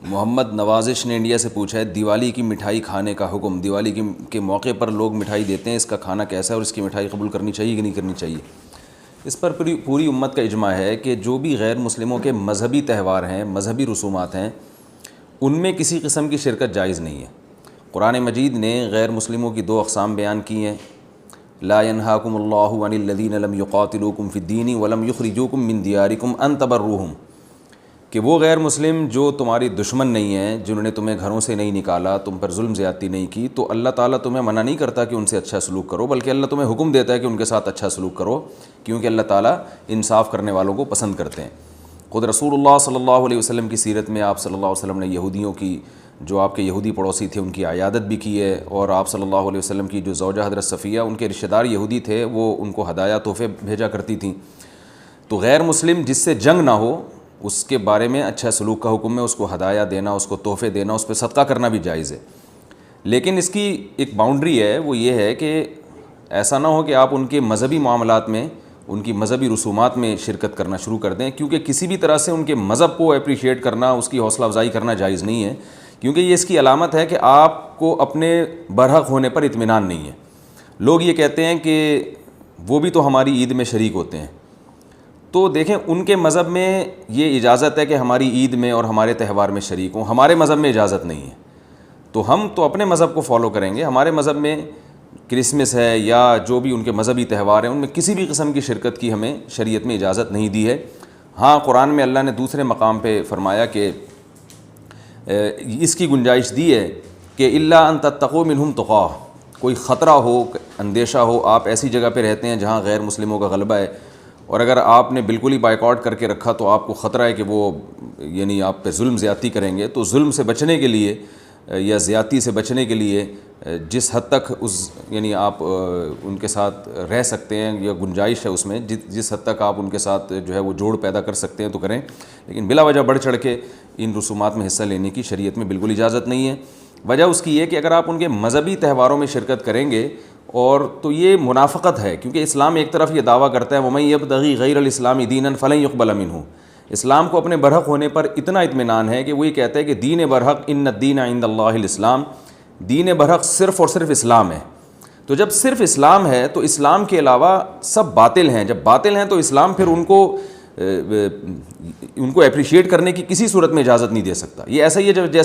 محمد نوازش نے انڈیا سے پوچھا ہے دیوالی کی مٹھائی کھانے کا حکم، دیوالی کے موقع پر لوگ مٹھائی دیتے ہیں، اس کا کھانا کیسا ہے اور اس کی مٹھائی قبول کرنی چاہیے کہ نہیں کرنی چاہیے؟ اس پر پوری امت کا اجماع ہے کہ جو بھی غیر مسلموں کے مذہبی تہوار ہیں، مذہبی رسومات ہیں، ان میں کسی قسم کی شرکت جائز نہیں ہے۔ قرآن مجید نے غیر مسلموں کی دو اقسام بیان کی ہیں، لا ينهاكم الله عن الذين لم يقاتلوكم في الدين ولم يخرجوكم من دياركم ان تبروهم، کہ وہ غیر مسلم جو تمہاری دشمن نہیں ہیں، جنہوں نے تمہیں گھروں سے نہیں نکالا، تم پر ظلم زیادتی نہیں کی، تو اللہ تعالیٰ تمہیں منع نہیں کرتا کہ ان سے اچھا سلوک کرو، بلکہ اللہ تمہیں حکم دیتا ہے کہ ان کے ساتھ اچھا سلوک کرو، کیونکہ اللہ تعالیٰ انصاف کرنے والوں کو پسند کرتے ہیں۔ خود رسول اللہ صلی اللہ علیہ وسلم کی سیرت میں آپ صلی اللہ علیہ وسلم نے یہودیوں کی، جو آپ کے یہودی پڑوسی تھے، ان کی عیادت بھی کی ہے، اور آپ صلی اللہ علیہ وسلم کی جو زوجہ حضرت صفیہ، ان کے رشتہ دار یہودی تھے، وہ ان کو ہدایہ تحفے بھیجا کرتی تھیں۔ تو غیر مسلم جس سے جنگ نہ ہو اس کے بارے میں اچھا سلوک کا حکم ہے، اس کو ہدایہ دینا، اس کو تحفے دینا، اس پہ صدقہ کرنا بھی جائز ہے۔ لیکن اس کی ایک باؤنڈری ہے، وہ یہ ہے کہ ایسا نہ ہو کہ آپ ان کے مذہبی معاملات میں، ان کی مذہبی رسومات میں شرکت کرنا شروع کر دیں، کیونکہ کسی بھی طرح سے ان کے مذہب کو اپریشیٹ کرنا، اس کی حوصلہ افزائی کرنا جائز نہیں ہے، کیونکہ یہ اس کی علامت ہے کہ آپ کو اپنے برحق ہونے پر اطمینان نہیں ہے۔ لوگ یہ کہتے ہیں کہ وہ بھی تو ہماری عید میں شریک ہوتے ہیں، تو دیکھیں ان کے مذہب میں یہ اجازت ہے کہ ہماری عید میں اور ہمارے تہوار میں شریک ہوں، ہمارے مذہب میں اجازت نہیں ہے، تو ہم تو اپنے مذہب کو فالو کریں گے۔ ہمارے مذہب میں کرسمس ہے یا جو بھی ان کے مذہبی تہوار ہیں، ان میں کسی بھی قسم کی شرکت کی ہمیں شریعت میں اجازت نہیں دی ہے۔ ہاں، قرآن میں اللہ نے دوسرے مقام پہ فرمایا کہ اس کی گنجائش دی ہے کہ الا ان تتقوا منہم تقاہ، کوئی خطرہ ہو، اندیشہ ہو، آپ ایسی جگہ پہ رہتے ہیں جہاں غیر مسلموں کا غلبہ ہے، اور اگر آپ نے بالکل ہی بائیکاٹ کر کے رکھا تو آپ کو خطرہ ہے کہ وہ یعنی آپ پہ ظلم زیادتی کریں گے، تو ظلم سے بچنے کے لیے یا زیادتی سے بچنے کے لیے جس حد تک یعنی آپ ان کے ساتھ رہ سکتے ہیں یا گنجائش ہے اس میں، جس حد تک آپ ان کے ساتھ جو ہے وہ جوڑ پیدا کر سکتے ہیں تو کریں، لیکن بلا وجہ بڑھ چڑھ کے ان رسومات میں حصہ لینے کی شریعت میں بالکل اجازت نہیں ہے۔ وجہ اس کی یہ کہ اگر آپ ان کے مذہبی تہواروں میں شرکت کریں گے اور تو یہ منافقت ہے، کیونکہ اسلام ایک طرف یہ دعویٰ کرتا ہے وَمَن يَبْتَغِي غَيْرَ الْإِسْلَامِ دِينًا فَلَن يُقْبَلَ مِنْهُ، اسلام کو اپنے برحق ہونے پر اتنا اطمینان ہے کہ وہ یہ کہتا ہے کہ دین برحق ان الدین عند اللہ الاسلام، دین برحق صرف اور صرف اسلام ہے۔ تو جب صرف اسلام ہے تو اسلام کے علاوہ سب باطل ہیں، جب باطل ہیں تو اسلام پھر ان کو اپریشیٹ کرنے کی کسی صورت میں اجازت نہیں دے سکتا۔ یہ ایسا ہی ہے جیسے